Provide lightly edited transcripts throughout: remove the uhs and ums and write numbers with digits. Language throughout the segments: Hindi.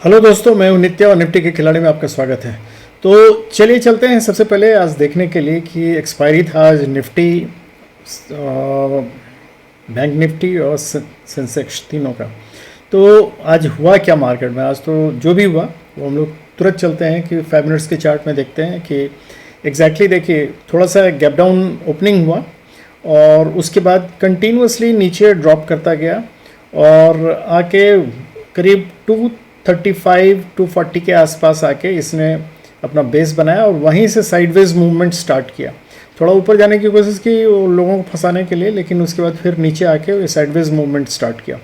हेलो दोस्तों, मैं हूं नित्य और निफ्टी के खिलाड़ी में आपका स्वागत है। तो चलिए चलते हैं सबसे पहले आज देखने के लिए कि एक्सपायरी था आज निफ्टी, बैंक निफ्टी और सेंसेक्स तीनों का। तो आज हुआ क्या मार्केट में। आज तो जो भी हुआ वो हम लोग तुरंत चलते हैं कि 5 मिनट्स के चार्ट में देखते हैं कि एग्जैक्टली देखिए थोड़ा सा गैप डाउन ओपनिंग हुआ और उसके बाद कंटिन्यूसली नीचे ड्रॉप करता गया और आके करीब 235 240 के आसपास आके इसने अपना बेस बनाया और वहीं से साइडवेज मूवमेंट स्टार्ट किया। थोड़ा ऊपर जाने की कोशिश की लोगों को फंसाने के लिए, लेकिन उसके बाद फिर नीचे आके साइडवेज मूवमेंट स्टार्ट किया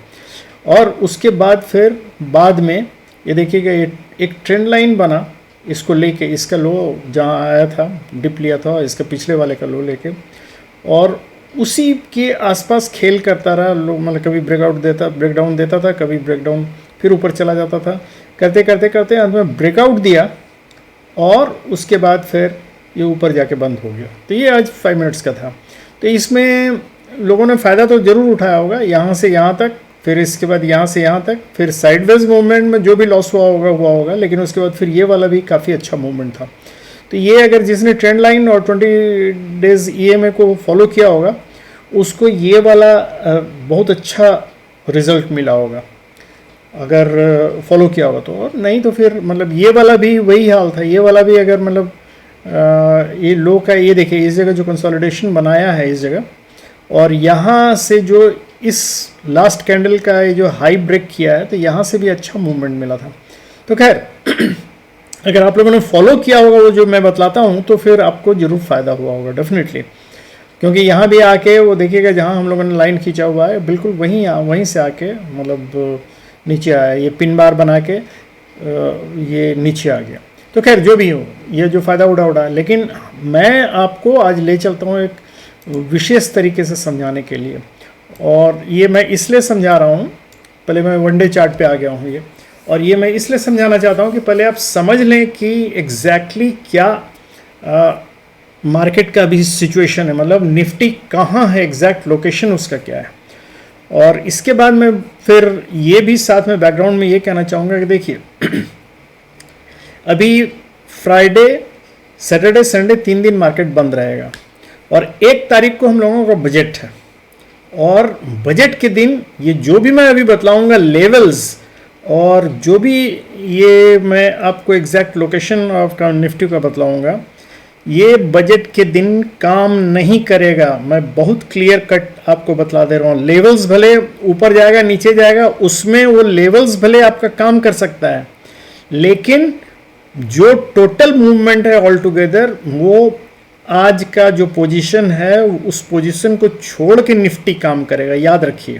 और उसके बाद फिर बाद में ये देखिएगा एक ट्रेंड लाइन बना इसको लेके, इसका लो जहाँ आया था डिप लिया था इसका पिछले वाले का लो लेके और उसी के आसपास खेल करता रहा। लोग मतलब कभी ब्रेकडाउन देता था, कभी ब्रेकडाउन फिर ऊपर चला जाता था, करते करते करते अंत में ब्रेकआउट दिया और उसके बाद फिर ये ऊपर जाके बंद हो गया। तो ये आज 5 मिनट्स का था। तो इसमें लोगों ने फ़ायदा तो ज़रूर उठाया होगा, यहाँ से यहाँ तक, फिर इसके बाद यहाँ से यहाँ तक, फिर साइडवेज मूवमेंट में जो भी लॉस हुआ होगा, लेकिन उसके बाद फिर ये वाला भी काफ़ी अच्छा मूवमेंट था। तो ये अगर जिसने ट्रेंड लाइन और 20 डेज EMA को फॉलो किया होगा उसको ये वाला बहुत अच्छा रिजल्ट मिला होगा अगर फॉलो किया होगा तो। और नहीं तो फिर मतलब ये वाला भी वही हाल था। ये वाला भी अगर मतलब ये लो का ये देखिए इस जगह जो कंसोलिडेशन बनाया है इस जगह, और यहाँ से जो इस लास्ट कैंडल का ये जो हाई ब्रेक किया है तो यहाँ से भी अच्छा मूवमेंट मिला था। तो खैर अगर आप लोगों ने फॉलो किया होगा वो जो मैं बतलाता हूँ तो फिर आपको ज़रूर फ़ायदा हुआ होगा डेफिनेटली, क्योंकि यहाँ भी आके वो देखिएगा जहाँ हम लोगों ने लाइन खींचा हुआ है बिल्कुल वहीं से आके मतलब नीचे आया, ये पिन बार बना के ये नीचे आ गया। तो खैर जो भी हो ये जो फ़ायदा उड़ा, लेकिन मैं आपको आज ले चलता हूँ एक विशेष तरीके से समझाने के लिए। और ये मैं इसलिए समझा रहा हूँ, पहले मैं वन डे चार्ट पे आ गया हूँ ये, और ये मैं इसलिए समझाना चाहता हूँ कि पहले आप समझ लें कि एग्जैक्टली क्या मार्केट का अभी सिचुएशन है, मतलब निफ्टी कहाँ है, एग्जैक्ट लोकेशन उसका क्या है। और इसके बाद मैं फिर ये भी साथ में बैकग्राउंड में ये कहना चाहूँगा कि देखिए अभी फ्राइडे सैटरडे संडे 3 दिन मार्केट बंद रहेगा और 1 तारीख को हम लोगों का बजट है और बजट के दिन ये जो भी मैं अभी बतलाऊँगा लेवल्स और जो भी ये मैं आपको एग्जैक्ट लोकेशन ऑफ निफ्टी का बतलाऊँगा ये बजट के दिन काम नहीं करेगा। मैं बहुत क्लियर कट आपको बतला दे रहा हूँ। लेवल्स भले ऊपर जाएगा नीचे जाएगा उसमें वो लेवल्स भले आपका काम कर सकता है, लेकिन जो टोटल मूवमेंट है ऑल टुगेदर वो आज का जो पोजीशन है उस पोजीशन को छोड़ के निफ्टी काम करेगा, याद रखिए।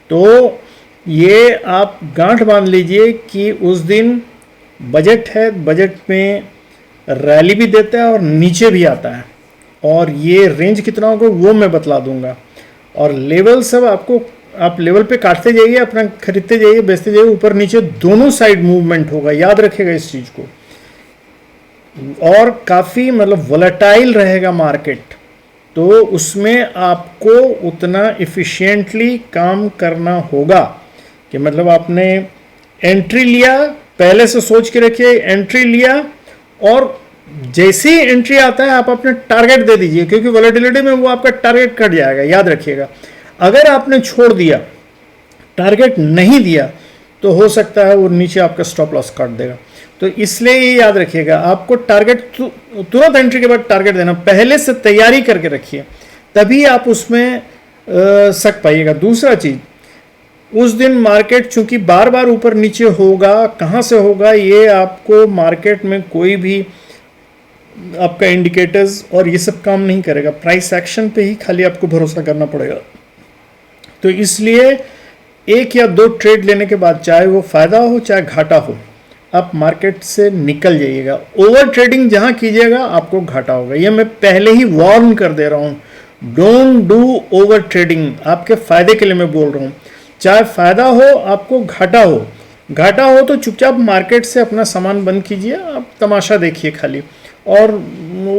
तो ये आप गांठ बांध लीजिए कि उस दिन बजट है, बजट में रैली भी देता है और नीचे भी आता है और ये रेंज कितना होगा वो मैं बतला दूंगा। और लेवल सब आपको आप लेवल पे काटते जाइए, अपना खरीदते जाइए बेचते जाइए, ऊपर नीचे दोनों साइड मूवमेंट होगा, याद रखिएगा इस चीज़ को। और काफ़ी मतलब वोलेटाइल रहेगा मार्केट, तो उसमें आपको उतना इफ़िशिएंटली काम करना होगा कि मतलब आपने एंट्री लिया, पहले से सोच के रखिए एंट्री लिया और जैसे ही एंट्री आता है आप अपने टारगेट दे दीजिए, क्योंकि वोलेटिलिटी में वो आपका टारगेट कट जाएगा, याद रखिएगा। अगर आपने छोड़ दिया, टारगेट नहीं दिया, तो हो सकता है वो नीचे आपका स्टॉप लॉस काट देगा। तो इसलिए ये याद रखिएगा, आपको टारगेट तुरंत एंट्री के बाद टारगेट देना, पहले से तैयारी करके रखिए, तभी आप उसमें सक पाइएगा। दूसरा चीज़, उस दिन मार्केट चूंकि बार बार ऊपर नीचे होगा, कहाँ से होगा ये आपको मार्केट में कोई भी आपका इंडिकेटर्स और ये सब काम नहीं करेगा, प्राइस एक्शन पे ही खाली आपको भरोसा करना पड़ेगा। तो इसलिए 1 या 2 ट्रेड लेने के बाद, चाहे वो फ़ायदा हो चाहे घाटा हो, आप मार्केट से निकल जाइएगा। ओवर ट्रेडिंग जहाँ कीजिएगा आपको घाटा होगा, ये मैं पहले ही वार्न कर दे रहा हूँ। डोंट डू ओवर ट्रेडिंग, आपके फ़ायदे के लिए मैं बोल रहा हूँ। चाहे फ़ायदा हो आपको घाटा हो तो चुपचाप मार्केट से अपना सामान बंद कीजिए, आप तमाशा देखिए खाली, और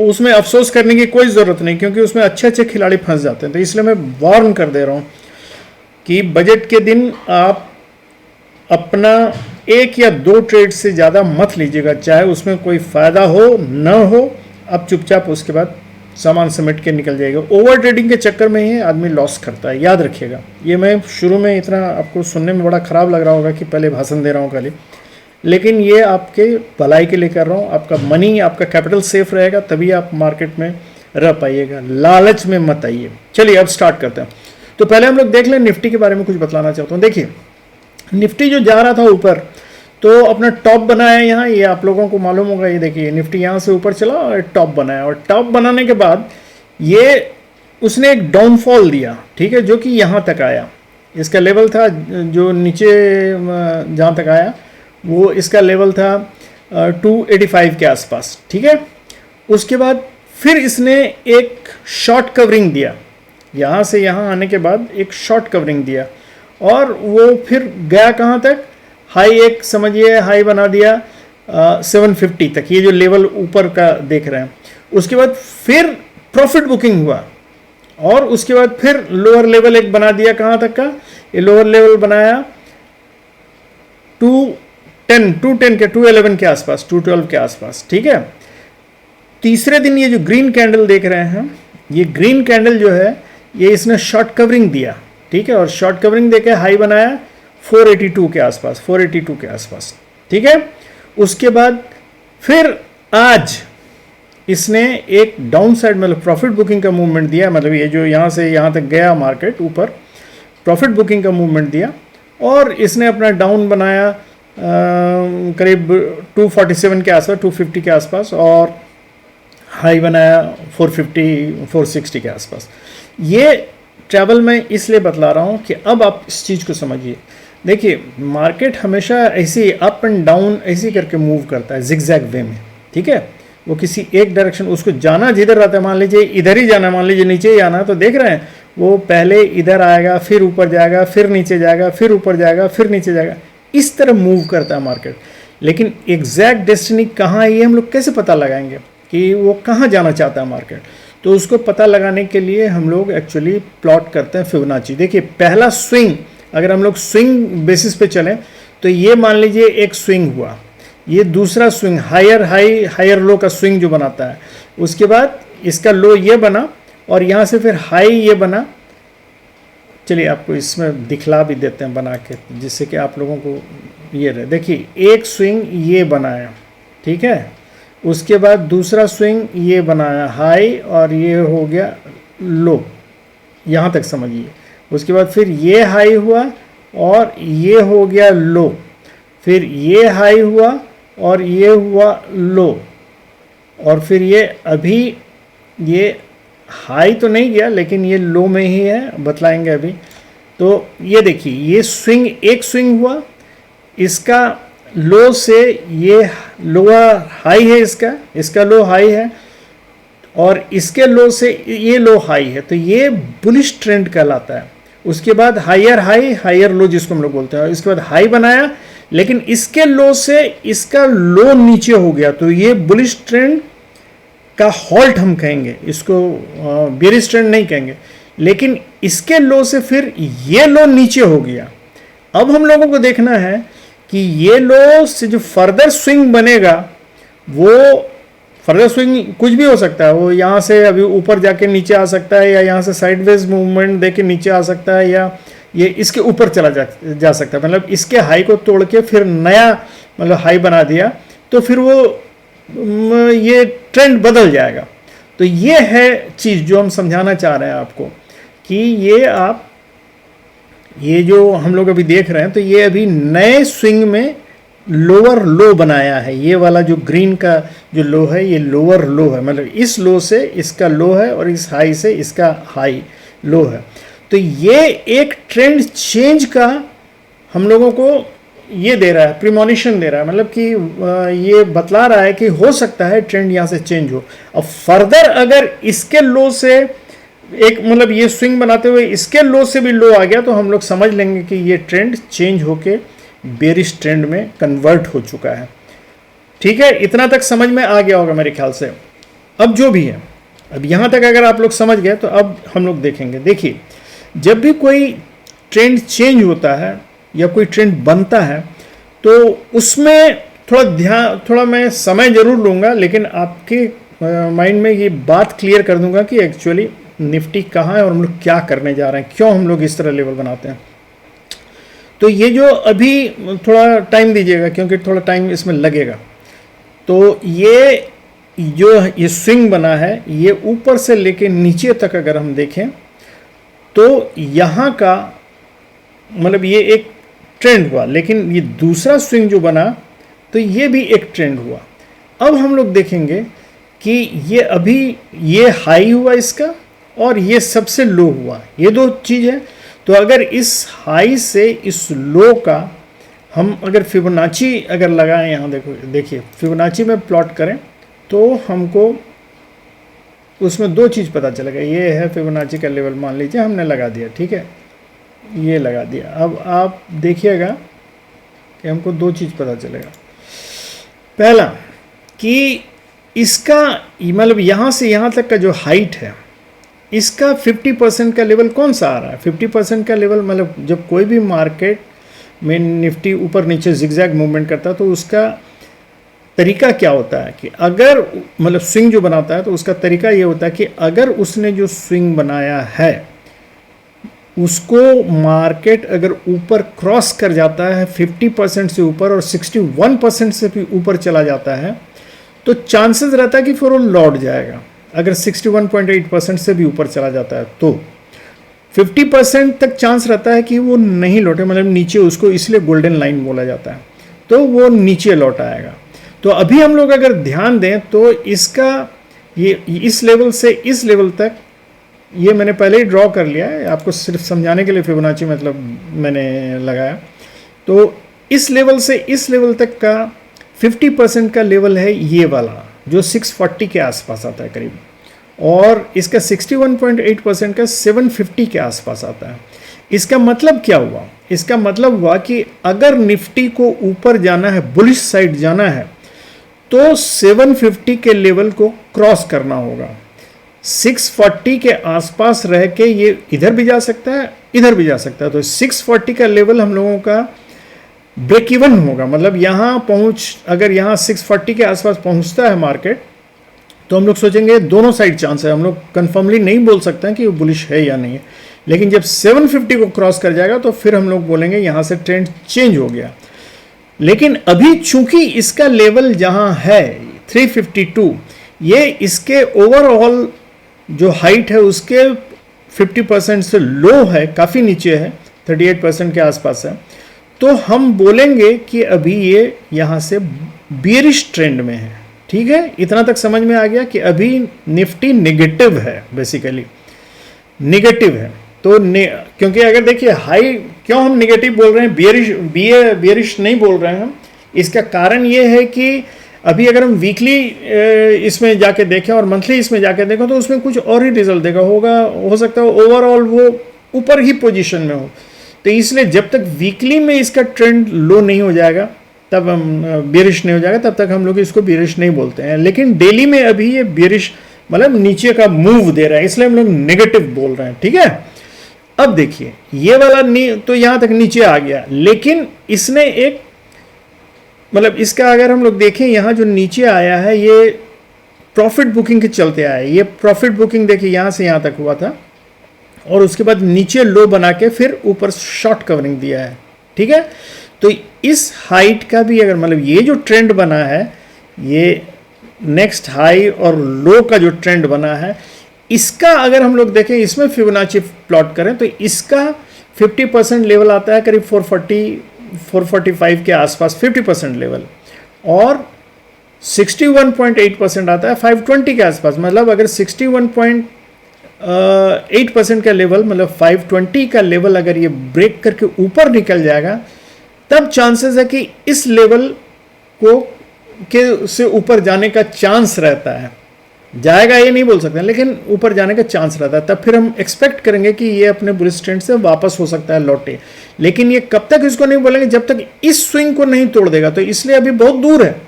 उसमें अफसोस करने की कोई ज़रूरत नहीं, क्योंकि उसमें अच्छे अच्छे खिलाड़ी फंस जाते हैं। तो इसलिए मैं वार्न कर दे रहा हूँ कि बजट के दिन आप अपना एक या दो ट्रेड से ज़्यादा मत लीजिएगा, चाहे उसमें कोई फ़ायदा हो न हो, अब चुपचाप उसके बाद सामान समेट के निकल जाएगा। ओवर ट्रेडिंग के चक्कर में ही आदमी लॉस करता है, याद रखिएगा। ये मैं शुरू में इतना आपको सुनने में बड़ा ख़राब लग रहा होगा कि पहले भाषण दे रहा हूँ खाली, लेकिन ये आपके भलाई के लिए कर रहा हूँ। आपका मनी, आपका कैपिटल सेफ रहेगा, तभी आप मार्केट में रह पाइएगा। लालच में मत आइए। चलिए अब स्टार्ट करते हैं। तो पहले हम लोग देख लें, निफ्टी के बारे में कुछ बतलाना चाहता हूँ। देखिए, निफ्टी जो जा रहा था ऊपर, तो अपना टॉप बनाया यहाँ, ये आप लोगों को मालूम होगा। ये देखिए, निफ्टी यहाँ से ऊपर चला और टॉप बनाया, और टॉप बनाने के बाद ये उसने एक डाउनफॉल दिया, ठीक है, जो कि यहाँ तक आया। इसका लेवल था जो नीचे जहाँ तक आया, वो इसका लेवल था 285 के आसपास, ठीक है। उसके बाद फिर इसने एक शॉर्ट कवरिंग दिया, यहाँ से यहाँ आने के बाद एक शॉर्ट कवरिंग दिया, और वो फिर गया कहाँ तक, हाई एक समझिए हाई बना दिया 750 तक, ये जो लेवल ऊपर का देख रहे हैं। उसके बाद फिर प्रॉफिट बुकिंग हुआ, और उसके बाद फिर लोअर लेवल एक बना दिया, कहाँ तक का, ये लोअर लेवल बनाया 210 के 211 के आसपास, 212 के आसपास, ठीक है। तीसरे दिन ये जो ग्रीन कैंडल देख रहे हैं, ये ग्रीन कैंडल जो है, ये इसने शॉर्ट कवरिंग दिया, ठीक है, और शॉर्ट कवरिंग देके हाई बनाया 482 के आसपास, 482 के आसपास, ठीक है। उसके बाद फिर आज इसने एक डाउन साइड मतलब प्रॉफिट बुकिंग का मूवमेंट दिया, मतलब ये जो यहाँ से यहाँ तक गया मार्केट ऊपर, प्रॉफिट बुकिंग का मूवमेंट दिया, और इसने अपना डाउन बनाया करीब 247 के आसपास, 250 के आसपास, और हाई बनाया 450 460 के आसपास। ये ट्रैवल मैं इसलिए बतला रहा हूँ कि अब आप इस चीज़ को समझिए। देखिए, मार्केट हमेशा ऐसे अप एंड डाउन ऐसे करके मूव करता है, जिगजैग वे में, ठीक है। वो किसी एक डायरेक्शन, उसको जाना जिधर रहता है, मान लीजिए इधर ही जाना, मान लीजिए नीचे ही आना, तो देख रहे हैं वो पहले इधर आएगा, फिर ऊपर जाएगा, फिर नीचे जाएगा, फिर ऊपर जाएगा, फिर नीचे जाएगा, इस तरह मूव करता है मार्केट। लेकिन एग्जैक्ट डेस्टिनी कहाँ है, ये हम लोग कैसे पता लगाएंगे कि वो कहाँ जाना चाहता है मार्केट? तो उसको पता लगाने के लिए हम लोग एक्चुअली प्लॉट करते हैं फिबोनाची। देखिए, पहला स्विंग, अगर हम लोग स्विंग बेसिस पे चलें, तो ये मान लीजिए एक स्विंग हुआ, ये दूसरा swing higher high higher low का स्विंग जो बनाता है, उसके बाद इसका लो ये बना, और यहाँ से फिर हाई ये बना। चलिए आपको इसमें दिखला भी देते हैं बना के, जिससे कि आप लोगों को ये रहे। देखिए, एक स्विंग ये बनाया, ठीक है, उसके बाद दूसरा स्विंग ये बनाया हाई, और ये हो गया लो, यहाँ तक समझिए। उसके बाद फिर ये हाई हुआ, और ये हो गया लो, फिर ये हाई हुआ, और ये हुआ लो, और फिर ये अभी ये हाई तो नहीं गया, लेकिन ये लो में ही है, बतलाएंगे अभी। तो ये देखिए, ये स्विंग एक स्विंग हुआ, इसका लो से ये लोअर हाई है, इसका लो हाई है, और इसके लो से ये लो हाई है, तो ये बुलिश ट्रेंड कहलाता है। उसके बाद हायर हाई हायर लो जिसको हम लोग बोलते हैं, इसके बाद हाई बनाया, लेकिन इसके लो से इसका लो नीचे हो गया, तो ये बुलिश ट्रेंड का हॉल्ट हम कहेंगे, इसको बेरिश ट्रेंड नहीं कहेंगे। लेकिन इसके लो से फिर ये लो नीचे हो गया। अब हम लोगों को देखना है कि ये लो से जो फर्दर स्विंग बनेगा, वो फर्दर स्विंग कुछ भी हो सकता है, वो यहाँ से अभी ऊपर जाके नीचे आ सकता है, या यहाँ से साइडवेज मूवमेंट देके नीचे आ सकता है, या ये इसके ऊपर चला जा सकता है। मतलब इसके हाई को तोड़ के फिर नया मतलब हाई बना दिया, तो फिर वो ये ट्रेंड बदल जाएगा। तो ये है चीज़ जो हम समझाना चाह रहे हैं आपको, कि ये जो हम लोग अभी देख रहे हैं, तो ये अभी नए स्विंग में लोअर लो बनाया है। ये वाला जो ग्रीन का जो लो है, ये लोअर लो है, मतलब इस लो से इसका लो है, और इस हाई से इसका हाई लो है। तो ये एक ट्रेंड चेंज का हम लोगों को ये दे रहा है, प्रीमोनिशन दे रहा है, मतलब कि ये बतला रहा है कि हो सकता है ट्रेंड यहाँ से चेंज हो। अब फर्दर अगर इसके लो से एक मतलब ये स्विंग बनाते हुए इसके लो से भी लो आ गया, तो हम लोग समझ लेंगे कि ये ट्रेंड चेंज होके बेरिश ट्रेंड में कन्वर्ट हो चुका है। ठीक है, इतना तक समझ में आ गया होगा मेरे ख्याल से। अब जो भी है, अब यहाँ तक अगर आप लोग समझ गए, तो अब हम लोग देखेंगे। देखिए, जब भी कोई ट्रेंड चेंज होता है या कोई ट्रेंड बनता है, तो उसमें थोड़ा मैं समय जरूर लूँगा, लेकिन आपके माइंड में ये बात क्लियर कर दूंगा कि एक्चुअली निफ्टी कहाँ है और हम लोग क्या करने जा रहे हैं, क्यों हम लोग इस तरह लेवल बनाते हैं। तो ये जो अभी थोड़ा टाइम दीजिएगा, क्योंकि थोड़ा टाइम इसमें लगेगा। तो ये जो ये स्विंग बना है, ये ऊपर से लेके नीचे तक अगर हम देखें तो यहाँ का मतलब ये एक ट्रेंड हुआ, लेकिन ये दूसरा स्विंग जो बना तो ये भी एक ट्रेंड हुआ। अब हम लोग देखेंगे कि ये अभी ये हाई हुआ इसका और ये सबसे लो हुआ, ये दो चीज़ है। तो अगर इस हाई से इस लो का हम अगर फिबोनाची अगर लगाएं, यहाँ देखिए फिबोनाची में प्लॉट करें तो हमको उसमें दो चीज़ पता चलेगा। ये है फिबोनाची का लेवल, मान लीजिए हमने लगा दिया, ठीक है, ये लगा दिया। अब आप देखिएगा कि हमको दो चीज़ पता चलेगा। पहला कि इसका मतलब यहाँ से यहाँ तक का जो हाइट है, इसका 50% का लेवल कौन सा आ रहा है। 50% का लेवल मतलब जब कोई भी मार्केट में निफ्टी ऊपर नीचे जिगजैग मूवमेंट करता है तो उसका तरीका क्या होता है कि अगर मतलब स्विंग जो बनाता है तो उसका तरीका ये होता है कि अगर उसने जो स्विंग बनाया है उसको मार्केट अगर ऊपर क्रॉस कर जाता है 50% से ऊपर और 61% से भी ऊपर चला जाता है तो चांसेस रहता है कि फिर वो लौट जाएगा। अगर 61.8% से भी ऊपर चला जाता है तो 50% तक चांस रहता है कि वो नहीं लौटे, मतलब नीचे, उसको इसलिए गोल्डन लाइन बोला जाता है, तो वो नीचे लौट आएगा। तो अभी हम लोग अगर ध्यान दें तो इसका ये इस लेवल से इस लेवल तक ये मैंने पहले ही ड्रॉ कर लिया है, आपको सिर्फ समझाने के लिए फिबोनाची मतलब मैंने लगाया। तो इस लेवल से इस लेवल तक का 50% का लेवल है ये वाला जो 640 के आसपास आता है करीब, और इसका 61.8% का 750 के आसपास आता है। इसका मतलब क्या हुआ? इसका मतलब हुआ कि अगर निफ्टी को ऊपर जाना है, बुलिश साइड जाना है, तो 750 के लेवल को क्रॉस करना होगा। 640 के आसपास रह के ये इधर भी जा सकता है, इधर भी जा सकता है। तो 640 का लेवल हम लोगों का ब्रेक इवन होगा, मतलब यहाँ अगर यहाँ 640 के आसपास पहुँचता है मार्केट तो हम लोग सोचेंगे दोनों साइड चांस है। हम लोग कंफर्मली नहीं बोल सकते हैं कि वो बुलिश है या नहीं है, लेकिन जब 750 को क्रॉस कर जाएगा तो फिर हम लोग बोलेंगे यहाँ से ट्रेंड चेंज हो गया। लेकिन अभी चूंकि इसका लेवल जहाँ है 352, ये इसके ओवरऑल जो हाइट है उसके 50% से लो है, काफ़ी नीचे है, 38% के आसपास है। तो हम बोलेंगे कि अभी ये यहाँ से बियरिश ट्रेंड में है। ठीक है, इतना तक समझ में आ गया कि अभी निफ्टी नेगेटिव है, बेसिकली नेगेटिव है। तो क्योंकि अगर देखिए हाई, क्यों हम नेगेटिव बोल रहे हैं, बियरिश नहीं बोल रहे हैं हम, इसका कारण ये है कि अभी अगर हम वीकली इसमें जाके देखें और मंथली इसमें जाके देखें तो उसमें कुछ और ही रिजल्ट देगा होगा, हो सकता है ओवरऑल वो ऊपर ही पोजीशन में हो। तो इसलिए जब तक वीकली में इसका ट्रेंड लो नहीं हो जाएगा, तब हम बियरिश नहीं हो जाएगा, तब तक हम लोग इसको बियरिश नहीं बोलते हैं। लेकिन डेली में अभी ये बियरिश मतलब नीचे का मूव दे रहा है, इसलिए हम लोग नेगेटिव बोल रहे हैं। ठीक है, अब देखिए ये वाला तो यहां तक नीचे आ गया, लेकिन इसने एक मतलब इसका अगर हम लोग देखें यहाँ जो नीचे आया है ये प्रॉफिट बुकिंग के चलते आया है। ये प्रॉफिट बुकिंग देखिए यहाँ से यहाँ तक हुआ था और उसके बाद नीचे लो बना के फिर ऊपर शॉर्ट कवरिंग दिया है। ठीक है, तो इस हाइट का भी अगर मतलब ये जो ट्रेंड बना है, ये नेक्स्ट हाई और लो का जो ट्रेंड बना है, इसका अगर हम लोग देखें, इसमें फिबोनाची प्लॉट करें तो इसका 50% लेवल आता है करीब 445 के आसपास 50% लेवल, और 61.8% आता है 520 के आसपास। मतलब अगर 61.8% का लेवल मतलब 520 का लेवल अगर ये ब्रेक करके ऊपर निकल जाएगा, तब चांसेस है कि इस लेवल को के से ऊपर जाने का चांस रहता है। जाएगा ये नहीं बोल सकते, लेकिन ऊपर जाने का चांस रहता है। तब फिर हम एक्सपेक्ट करेंगे कि ये अपने बुलिश ट्रेंड से वापस हो सकता है लौटे। लेकिन ये कब तक इसको नहीं बोलेंगे, जब तक इस स्विंग को नहीं तोड़ देगा। तो इसलिए अभी बहुत दूर है।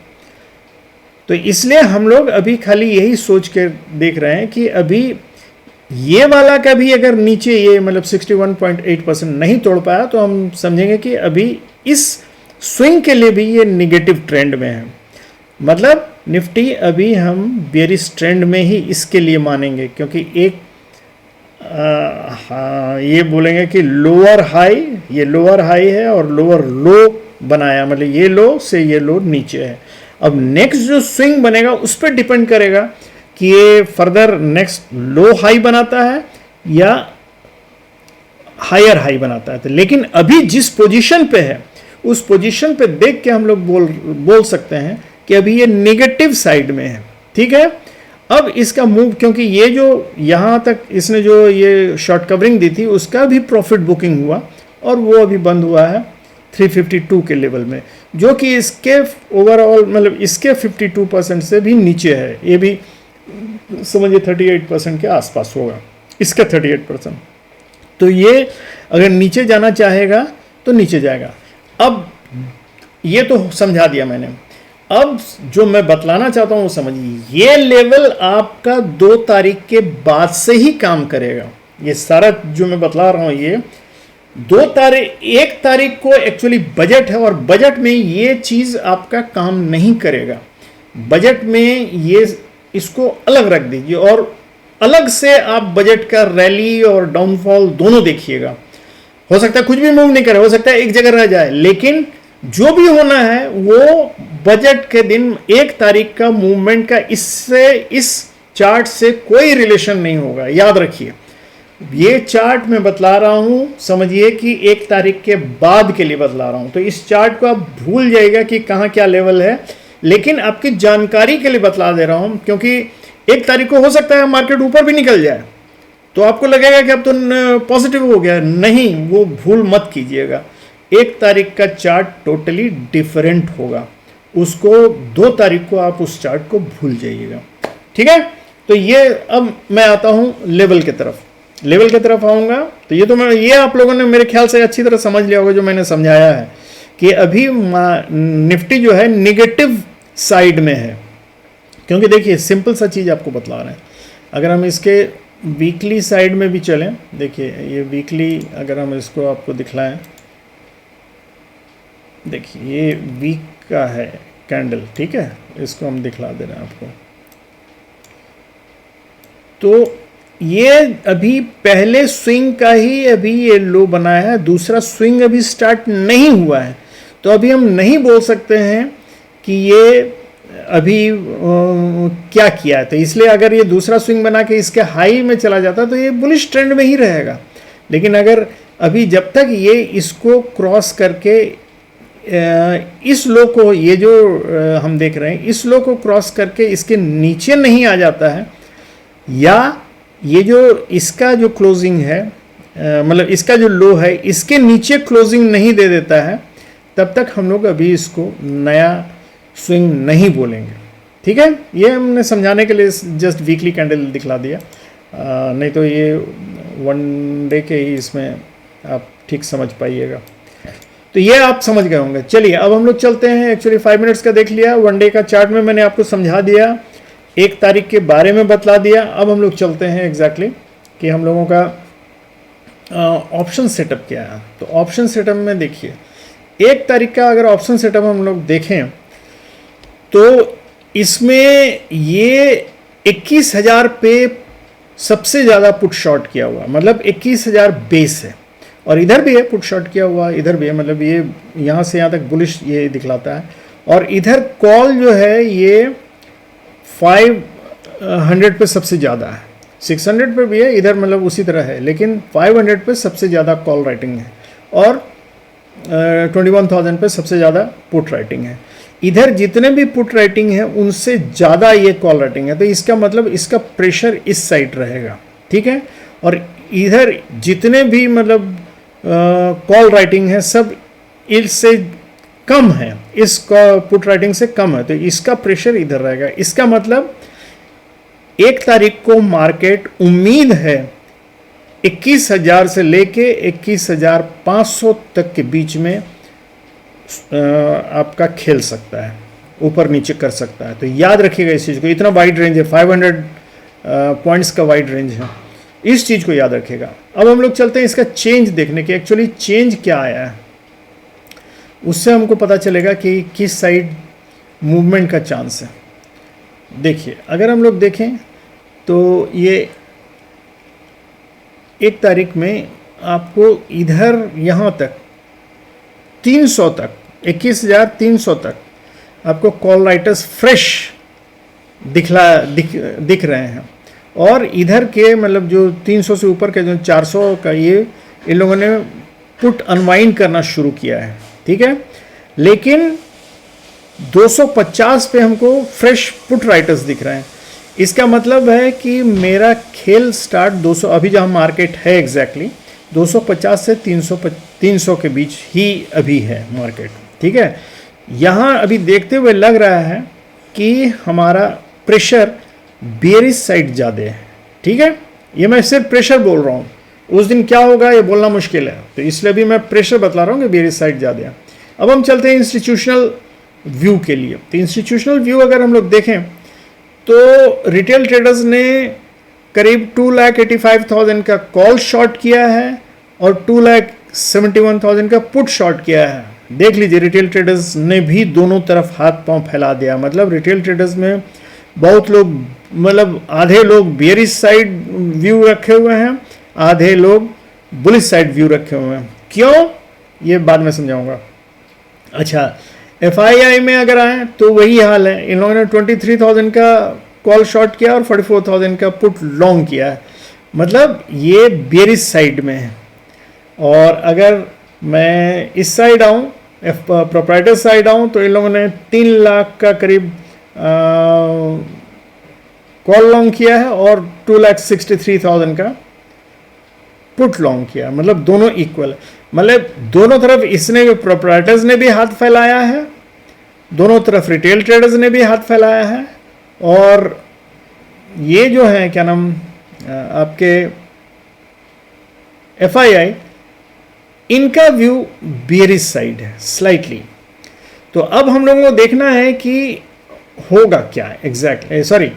तो इसलिए हम लोग अभी खाली यही सोच के देख रहे हैं कि अभी ये वाला का भी अगर नीचे ये मतलब 61.8% नहीं तोड़ पाया तो हम समझेंगे कि अभी इस स्विंग के लिए भी ये निगेटिव ट्रेंड में है, मतलब निफ्टी अभी हम बेरिश ट्रेंड में ही इसके लिए मानेंगे, क्योंकि एक हाँ ये बोलेंगे कि लोअर हाई, ये लोअर हाई है और लोअर लो बनाया, मतलब ये लो से ये लो नीचे है। अब नेक्स्ट जो स्विंग बनेगा उस पर डिपेंड करेगा कि ये फर्दर नेक्स्ट लो हाई बनाता है या हायर हाई बनाता है। तो लेकिन अभी जिस पोजीशन पे है उस पोजीशन पे देख के हम लोग बोल सकते हैं कि अभी ये नेगेटिव साइड में है, ठीक है। अब इसका मूव, क्योंकि ये जो यहाँ तक इसने जो ये शॉर्ट कवरिंग दी थी उसका भी प्रॉफिट बुकिंग हुआ और वो अभी बंद हुआ है 352 के लेवल में, जो कि इसके ओवरऑल मतलब इसके 52% से भी नीचे है। ये भी समझिए 38% के आसपास होगा, इसका 38%। तो ये अगर नीचे जाना चाहेगा तो नीचे जाएगा। अब ये तो समझा दिया मैंने, अब जो मैं बतलाना चाहता हूं वो समझिए। ये लेवल आपका 2 तारीख के बाद से ही काम करेगा। ये सारा जो मैं बतला रहा हूं ये 1 तारीख को एक्चुअली बजट है और बजट में ये चीज आपका काम नहीं करेगा। बजट में ये इसको अलग रख दीजिए और अलग से आप बजट का रैली और डाउनफॉल दोनों देखिएगा। हो सकता है कुछ भी मूव नहीं करे, हो सकता है एक जगह रह जाए, लेकिन जो भी होना है वो बजट के दिन 1 तारीख का मूवमेंट का इससे इस चार्ट से कोई रिलेशन नहीं होगा। याद रखिए, ये चार्ट मैं बतला रहा हूं, समझिए कि 1 तारीख के बाद के लिए बतला रहा हूं। तो इस चार्ट को आप भूल जाइएगा कि कहां क्या लेवल है, लेकिन आपकी जानकारी के लिए बतला दे रहा हूं, क्योंकि 1 तारीख को हो सकता है मार्केट ऊपर भी निकल जाए तो आपको लगेगा कि अब तो पॉजिटिव हो गया। नहीं, वो भूल मत कीजिएगा। 1 तारीख का चार्ट टोटली डिफरेंट होगा, उसको 2 तारीख को आप उस चार्ट को भूल जाइएगा, ठीक है। तो ये अब मैं आता हूं लेवल की तरफ आऊंगा। तो ये आप लोगों ने मेरे ख्याल से अच्छी तरह समझ लिया होगा जो मैंने समझाया है कि अभी निफ्टी जो है निगेटिव साइड में है। क्योंकि देखिए सिंपल सा चीज़ आपको बतला रहे हैं, अगर हम इसके वीकली साइड में भी चलें, देखिए ये वीकली अगर हम इसको आपको दिखलाएं, देखिए ये वीक का है कैंडल, ठीक है, इसको हम दिखला दे रहे हैं आपको। तो ये अभी पहले स्विंग का ही अभी ये लो बनाया है, दूसरा स्विंग अभी स्टार्ट नहीं हुआ है। तो अभी हम नहीं बोल सकते हैं कि ये अभी क्या किया है। तो इसलिए अगर ये दूसरा स्विंग बना के इसके हाई में चला जाता तो ये बुलिश ट्रेंड में ही रहेगा। लेकिन अगर अभी जब तक ये इसको क्रॉस करके इस लो को, ये जो हम देख रहे हैं, इस लो को क्रॉस करके इसके नीचे नहीं आ जाता है, या ये जो इसका जो क्लोजिंग है, मतलब इसका जो लो है इसके नीचे क्लोजिंग नहीं दे देता है, तब तक हम लोग अभी इसको नया स्विंग नहीं बोलेंगे, ठीक है। ये हमने समझाने के लिए जस्ट वीकली कैंडल दिखला दिया, नहीं तो ये 1 डे के ही इसमें आप ठीक समझ पाइएगा। तो ये आप समझ गए होंगे। चलिए अब हम लोग चलते हैं, एक्चुअली 5 मिनट्स का देख लिया, 1 डे का चार्ट में मैंने आपको समझा दिया, 1 तारीख के बारे में बतला दिया। अब हम लोग चलते हैं एग्जैक्टली कि हम लोगों का ऑप्शन सेटअप क्या है। तो ऑप्शन सेटअप में देखिए 1 तारीख का अगर ऑप्शन सेटअप हम लोग देखें तो इसमें ये 21,000 पे सबसे ज़्यादा पुट शॉर्ट किया हुआ, मतलब 21,000 बेस है, और इधर भी है पुट शॉर्ट किया हुआ, इधर भी है, मतलब ये यहाँ से यहाँ तक बुलिश ये दिखलाता है। और इधर कॉल जो है ये 500 पे सबसे ज़्यादा है, 600 पे भी है इधर, मतलब उसी तरह है, लेकिन 500 पे सबसे ज़्यादा कॉल राइटिंग है और 21,000 पे सबसे ज़्यादा पुट राइटिंग है। इधर जितने भी पुट राइटिंग है उनसे ज़्यादा ये कॉल राइटिंग है, तो इसका मतलब इसका प्रेशर इस साइड रहेगा, ठीक है। और इधर जितने भी मतलब कॉल राइटिंग है सब इससे कम है, इस पुट राइटिंग से कम है, तो इसका प्रेशर इधर रहेगा। इसका मतलब 1 तारीख को मार्केट उम्मीद है 21,000 से लेके 21,500 तक के बीच में आपका खेल सकता है, ऊपर नीचे कर सकता है। तो याद रखिएगा इस चीज़ को, इतना वाइड रेंज है, 500 पॉइंट्स का वाइड रेंज है, इस चीज़ को याद रखिएगा। अब हम लोग चलते हैं इसका चेंज देखने के, एक्चुअली चेंज क्या आया है। उससे हमको पता चलेगा कि किस साइड मूवमेंट का चांस है। देखिए अगर हम लोग देखें तो ये 1 तारीख में आपको इधर यहाँ तक 300 तक 21,300 तक आपको कॉल राइटर्स फ्रेश दिख रहे हैं, और इधर के मतलब जो 300 से ऊपर के जो 400 का ये इन लोगों ने पुट अनवाइंड करना शुरू किया है, ठीक है। लेकिन 250 पे हमको फ्रेश पुट राइटर्स दिख रहे हैं। इसका मतलब है कि मेरा खेल स्टार्ट 200 अभी जहाँ मार्केट है एग्जैक्टली 250 से 300 के बीच ही अभी है मार्केट, ठीक है। यहाँ अभी देखते हुए लग रहा है कि हमारा प्रेशर बेयरिश साइड ज़्यादा है, ठीक है। ये मैं सिर्फ प्रेशर बोल रहा हूँ, उस दिन क्या होगा ये बोलना मुश्किल है, तो इसलिए भी मैं प्रेशर बतला रहा हूँ कि बेयरिश साइड ज़्यादा है। अब हम चलते हैं इंस्टीट्यूशनल व्यू के लिए। तो इंस्टीट्यूशनल व्यू अगर हम लोग देखें तो रिटेल ट्रेडर्स ने करीब 2,85,000 का कॉल शॉर्ट किया है और 2,71,000 का पुट शॉर्ट किया है। देख लीजिए रिटेल ट्रेडर्स ने भी दोनों तरफ हाथ पांव फैला दिया। मतलब रिटेल ट्रेडर्स में बहुत लोग, मतलब आधे लोग बेयरिश साइड व्यू रखे हुए हैं, आधे लोग बुलिश साइड व्यू रखे हुए हैं। क्यों, ये बाद में समझाऊंगा। अच्छा, FII में अगर आए तो वही हाल है। इन लोगों ने 23,000 का कॉल शॉर्ट किया और 44,000 का पुट लॉन्ग किया है। मतलब ये बेयरिश साइड में है। और अगर मैं इस साइड आऊँ, प्रोप्राइटर साइड आऊँ, तो इन लोगों ने 3 लाख का करीब कॉल लॉन्ग किया है और 2,63,000 का पुट लॉन्ग किया। मतलब दोनों इक्वल, मतलब दोनों तरफ इसने भी, प्रोप्राइटर्स ने भी हाथ फैलाया है, दोनों तरफ रिटेल ट्रेडर्स ने भी हाथ फैलाया है। और ये जो है क्या नाम आपके FII, इनका व्यू बेयरिश साइड है स्लाइटली। तो अब हम लोगों को देखना है कि होगा क्या एग्जैक्टली। सॉरी,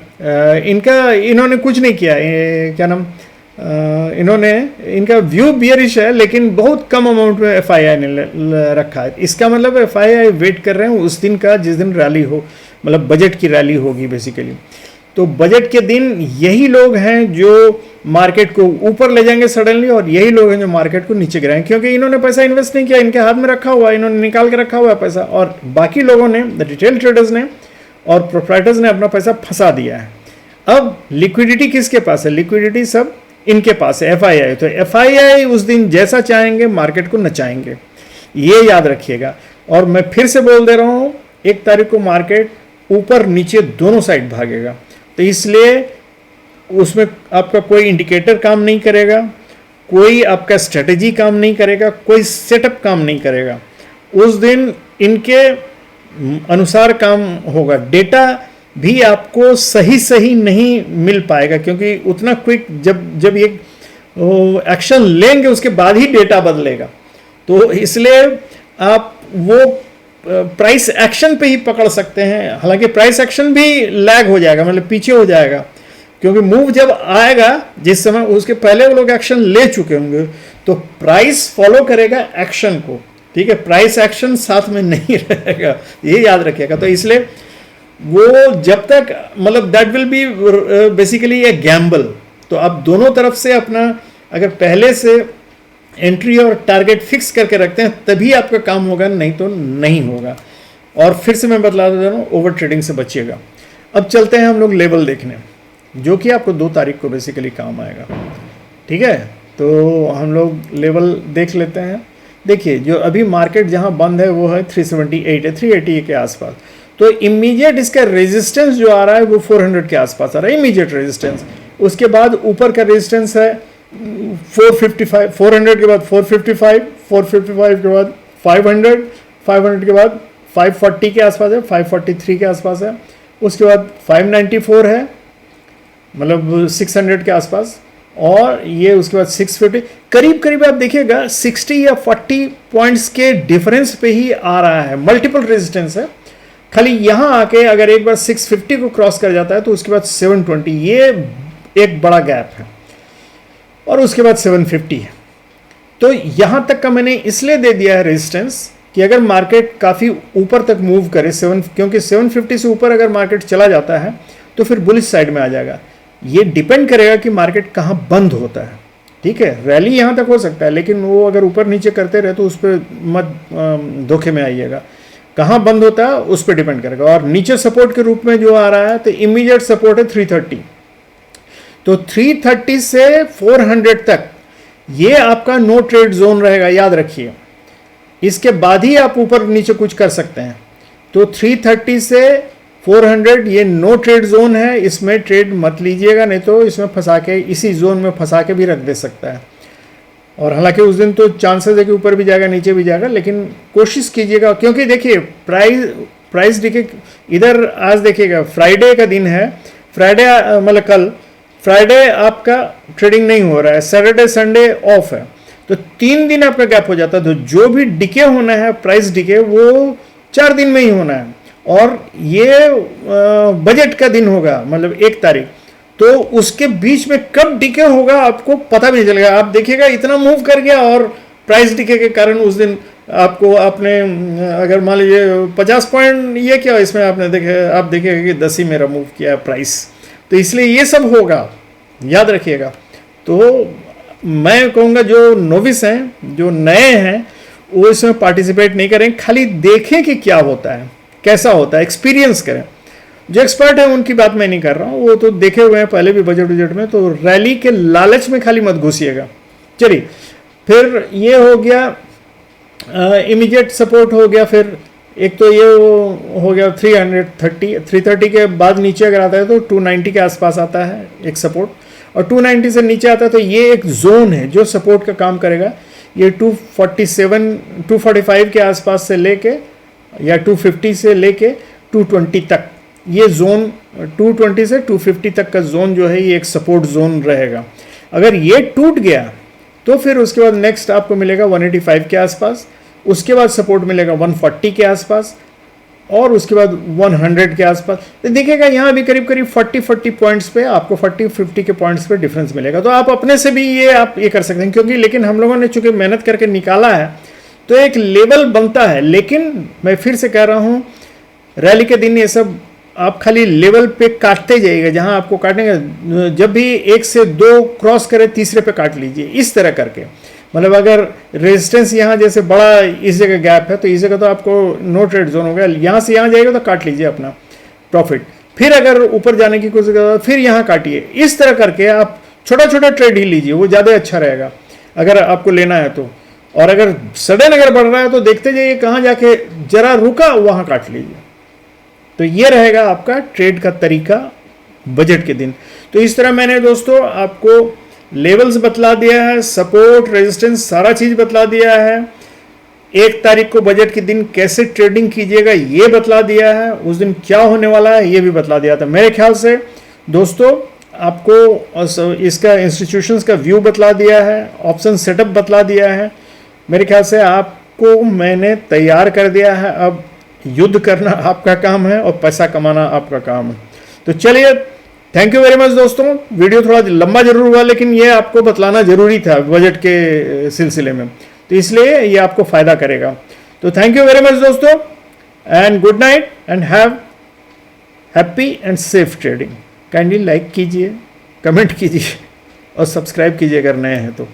इन्होंने कुछ नहीं किया, क्या नाम इनका व्यू बियरिश है, लेकिन बहुत कम अमाउंट में FII ने रखा है। इसका मतलब FII वेट कर रहे हैं उस दिन का जिस दिन रैली हो, मतलब बजट की रैली होगी बेसिकली। तो बजट के दिन यही लोग हैं जो मार्केट को ऊपर ले जाएंगे सडनली, और यही लोग हैं जो मार्केट को नीचे गिराएंगे, क्योंकि इन्होंने पैसा इन्वेस्ट नहीं किया, इनके हाथ में रखा हुआ, इन्होंने निकाल के रखा हुआ है पैसा, और बाकी लोगों ने, रिटेल ट्रेडर्स ने और प्रोप्राइटर्स ने अपना पैसा फंसा दिया है। अब लिक्विडिटी किसके पास है? लिक्विडिटी सब इनके पास है, FII। तो FII उस दिन जैसा चाहेंगे मार्केट को नचाएंगे, ये याद रखिएगा। और मैं फिर से बोल दे रहा हूँ, 1 तारीख को मार्केट ऊपर नीचे दोनों साइड भागेगा। तो इसलिए उसमें आपका कोई इंडिकेटर काम नहीं करेगा, कोई आपका स्ट्रेटेजी काम नहीं करेगा, कोई सेटअप काम नहीं करेगा। उस दिन इनके अनुसार काम होगा। डेटा भी आपको सही नहीं मिल पाएगा, क्योंकि उतना क्विक जब ये एक्शन लेंगे उसके बाद ही डेटा बदलेगा। तो इसलिए आप वो प्राइस एक्शन पे ही पकड़ सकते हैं। हालांकि प्राइस एक्शन भी लैग हो जाएगा, मतलब पीछे हो जाएगा, क्योंकि मूव जब आएगा जिस समय उसके पहले वो लोग एक्शन ले चुके होंगे, तो प्राइस फॉलो करेगा एक्शन को, ठीक है। प्राइस एक्शन साथ में नहीं रहेगा, ये याद रखिएगा। तो इसलिए वो जब तक, मतलब that will be basically A Gamble. तो आप दोनों तरफ से अपना अगर पहले से एंट्री और टारगेट फिक्स करके रखते हैं तभी आपका काम होगा, नहीं तो नहीं होगा। और फिर से मैं बतला देता हूँ, ओवर ट्रेडिंग से बचिएगा। अब चलते हैं हम लोग लेवल देखने, जो कि आपको 2 तारीख को बेसिकली काम आएगा, ठीक है। तो हम लोग लेवल देख लेते हैं। देखिए जो अभी मार्केट जहां बंद है वो है 378 है, 380 के आसपास। तो इमीडिएट इसका रेजिस्टेंस जो आ रहा है वो 400 के आसपास आ रहा है, इमीडिएट रेजिस्टेंस। उसके बाद ऊपर का रेजिस्टेंस है 455, 400 के बाद 455, 455 के बाद 500, 500 के बाद 540 के आसपास है, 543 के आसपास है। उसके बाद 594 है, मतलब 600 के आसपास, और ये उसके बाद 650। करीब आप देखिएगा 60 या 40 पॉइंट्स के डिफरेंस पे ही आ रहा है। मल्टीपल रेजिस्टेंस है, खाली यहां आके अगर एक बार 650 को क्रॉस कर जाता है तो उसके बाद 720, ये एक बड़ा गैप है, और उसके बाद 750 है। तो यहां तक का मैंने इसलिए दे दिया है रेजिस्टेंस कि अगर मार्केट काफ़ी ऊपर तक मूव करे क्योंकि 750 से ऊपर अगर मार्केट चला जाता है तो फिर बुलिश साइड में आ जाएगा। ये डिपेंड करेगा कि मार्केट कहाँ बंद होता है, ठीक है। रैली यहाँ तक हो सकता है, लेकिन वो अगर ऊपर नीचे करते रहे तो उस पर मत धोखे में आइएगा। कहाँ बंद होता है उस पर डिपेंड करेगा। और नीचे सपोर्ट के रूप में जो आ रहा है तो इमीडिएट सपोर्ट है 330, तो 330 से 400 तक ये आपका नो ट्रेड जोन रहेगा, याद रखिए। इसके बाद ही आप ऊपर नीचे कुछ कर सकते हैं। तो 330 से 400 ये नो ट्रेड जोन है, इसमें ट्रेड मत लीजिएगा, नहीं तो इसमें फंसा के, इसी जोन में फंसा के भी रख दे सकता है। और हालांकि उस दिन तो चांसेस है कि ऊपर भी जाएगा नीचे भी जाएगा, लेकिन कोशिश कीजिएगा, क्योंकि देखिए प्राइस डिके इधर आज देखिएगा फ्राइडे का दिन है, फ्राइडे मतलब कल फ्राइडे आपका ट्रेडिंग नहीं हो रहा है, सैटरडे संडे ऑफ है, तो 3 दिन आपका गैप हो जाता है। तो जो भी डिके होना है, प्राइस डिके, वो 4 दिन में ही होना है। और ये बजट का दिन होगा, मतलब 1 तारीख, तो उसके बीच में कब डिके होगा आपको पता भी नहीं चलेगा। आप देखिएगा इतना मूव कर गया और प्राइस डिके के कारण उस दिन आपको आपने अगर मान लीजिए 50 पॉइंट ये क्या इसमें आपने आप देखिएगा कि 10 ही मेरा मूव किया है प्राइस। तो इसलिए ये सब होगा, याद रखिएगा। तो मैं कहूँगा जो नोविस हैं, जो नए हैं, वो इसमें पार्टिसिपेट नहीं करें, खाली देखें कि क्या होता है, कैसा होता है, एक्सपीरियंस करें। जो एक्सपर्ट है उनकी बात मैं नहीं कर रहा हूँ, वो तो देखे हुए हैं पहले भी बजट में। तो रैली के लालच में खाली मत घुसिएगा। चलिए, फिर ये हो गया इमीडिएट सपोर्ट हो गया। फिर एक तो ये हो गया 330 के बाद नीचे अगर आता है तो 290 के आसपास आता है एक सपोर्ट, और 290 से नीचे आता है तो ये एक जोन है जो सपोर्ट का काम करेगा। ये 245 के आसपास से लेके या 250 से लेके 220 तक, ये जोन 220 से 250 तक का जोन जो है ये एक सपोर्ट जोन रहेगा। अगर ये टूट गया तो फिर उसके बाद नेक्स्ट आपको मिलेगा 185 के आसपास, उसके बाद सपोर्ट मिलेगा 140 के आसपास, और उसके बाद 100 के आसपास। तो देखिएगा यहाँ भी करीब करीब 40 पॉइंट्स पे आपको 40-50 के पॉइंट्स पे डिफरेंस मिलेगा। तो आप अपने से भी आप ये कर सकते हैं, क्योंकि लेकिन हम लोगों ने चूंकि मेहनत करके निकाला है तो एक लेवल बनता है। लेकिन मैं फिर से कह रहा हूँ, रैली के दिन ये सब आप खाली लेवल पे काटते जाइएगा, जहां आपको काटेंगे, जब भी 1 से 2 क्रॉस करे तीसरे पे काट लीजिए, इस तरह करके। मतलब अगर रेजिस्टेंस यहाँ जैसे बड़ा इस जगह गैप है तो इस जगह तो आपको नो ट्रेड जोन होगा, यहाँ से यहाँ जाएगा तो काट लीजिए अपना प्रॉफिट। फिर अगर ऊपर जाने की कोशिश करें फिर यहाँ काटिए, इस तरह करके आप छोटा छोटा ट्रेड ही लीजिए, वो ज़्यादा अच्छा रहेगा अगर आपको लेना है तो। और अगर सडन अगर बढ़ रहा है तो देखते जाइए कहाँ जाके जरा रुका वहाँ काट लीजिए। तो ये रहेगा आपका ट्रेड का तरीका बजट के दिन। तो इस तरह मैंने दोस्तों आपको लेवल्स बतला दिया है, सपोर्ट, रेजिस्टेंस, सारा चीज बतला दिया है। 1 तारीख को बजट के दिन कैसे ट्रेडिंग कीजिएगा ये बतला दिया है, उस दिन क्या होने वाला है ये भी बतला दिया था। मेरे ख्याल से दोस्तों आपको इसका इंस्टीट्यूशंस का व्यू बतला दिया है, ऑप्शन सेटअप बतला दिया है। मेरे ख्याल से आपको मैंने तैयार कर दिया है। अब युद्ध करना आपका काम है और पैसा कमाना आपका काम है। तो चलिए, थैंक यू वेरी मच दोस्तों। वीडियो थोड़ा लंबा जरूर हुआ, लेकिन ये आपको बतलाना जरूरी था बजट के सिलसिले में, तो इसलिए ये आपको फायदा करेगा। तो थैंक यू वेरी मच दोस्तों, and good night, and have happy and safe trading. Kindly like कीजिए, कमेंट कीजिए और सब्सक्राइब कीजिए अगर नए हैं तो।